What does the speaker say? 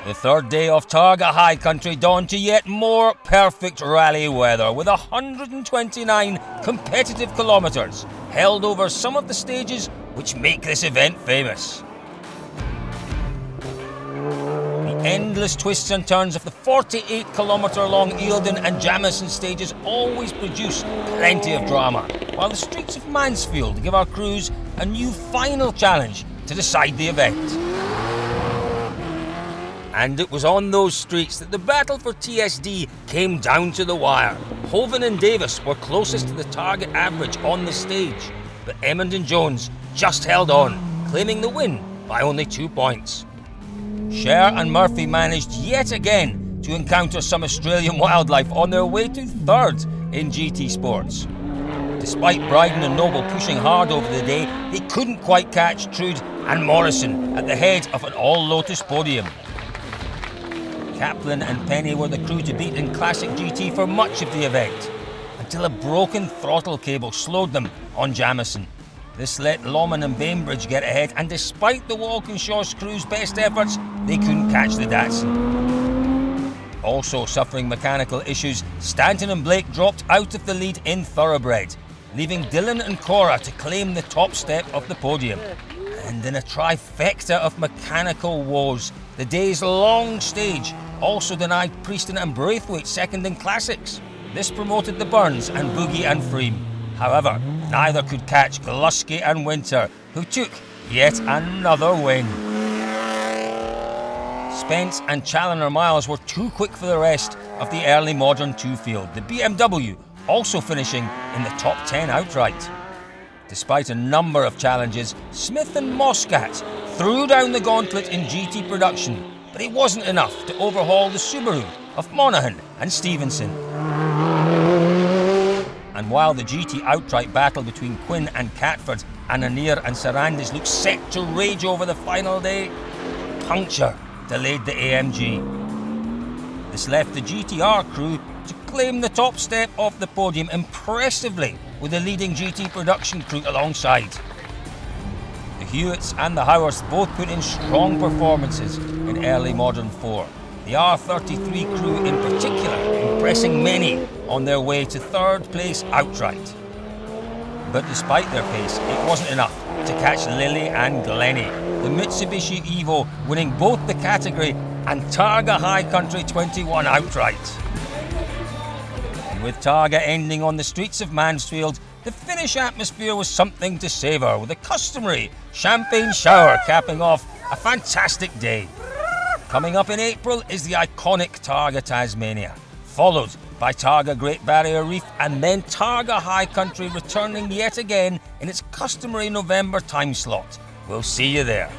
The third day of Targa High Country dawned to yet more perfect rally weather, with 129 competitive kilometres held over some of the stages which make this event famous. The endless twists and turns of the 48-kilometre-long Eildon and Jamison stages always produce plenty of drama, while the streets of Mansfield give our crews a new final challenge to decide the event. And it was on those streets that the battle for TSD came down to the wire. Hovan and Davis were closest to the target average on the stage, but Emmond and Jones just held on, claiming the win by only 2 points. Sher and Murphy managed yet again to encounter some Australian wildlife on their way to third in GT Sports. Despite Bryden and Noble pushing hard over the day, they couldn't quite catch Trude and Morrison at the head of an all-Lotus podium. Kaplan and Penny were the crew to beat in Classic GT for much of the event, until a broken throttle cable slowed them on Jamison. This let Lawman and Bainbridge get ahead, and despite the Walkinshaw's crew's best efforts, they couldn't catch the Datsun. Also suffering mechanical issues, Stanton and Blake dropped out of the lead in Thoroughbred, leaving Dylan and Cora to claim the top step of the podium. And in a trifecta of mechanical woes, the day's long stage also denied Prieston and Braithwaite second in Classics. This promoted the Burns and Boogie and Freem. However, neither could catch Glusky and Winter, who took yet another win. Spence and Challoner Miles were too quick for the rest of the early modern 2 field, the BMW also finishing in the top 10 outright. Despite a number of challenges, Smith and Moscat threw down the gauntlet in GT production, but it wasn't enough to overhaul the Subaru of Monaghan and Stevenson. And while the GT outright battle between Quinn and Catford and Anir and Sarandis looked set to rage over the final day, puncture delayed the AMG. This left the GTR crew to claim the top step of the podium impressively, with the leading GT production crew alongside. The Hewitts and the Howarths both put in strong performances in early Modern 4. The R33 crew in particular impressing many on their way to third place outright. But despite their pace, it wasn't enough to catch Lilly and Glennie, the Mitsubishi Evo winning both the category and Targa High Country 21 outright. And with Targa ending on the streets of Mansfield, the Finnish atmosphere was something to savour, with a customary champagne shower capping off a fantastic day. Coming up in April is the iconic Targa Tasmania, followed by Targa Great Barrier Reef, and then Targa High Country returning yet again in its customary November time slot. We'll see you there.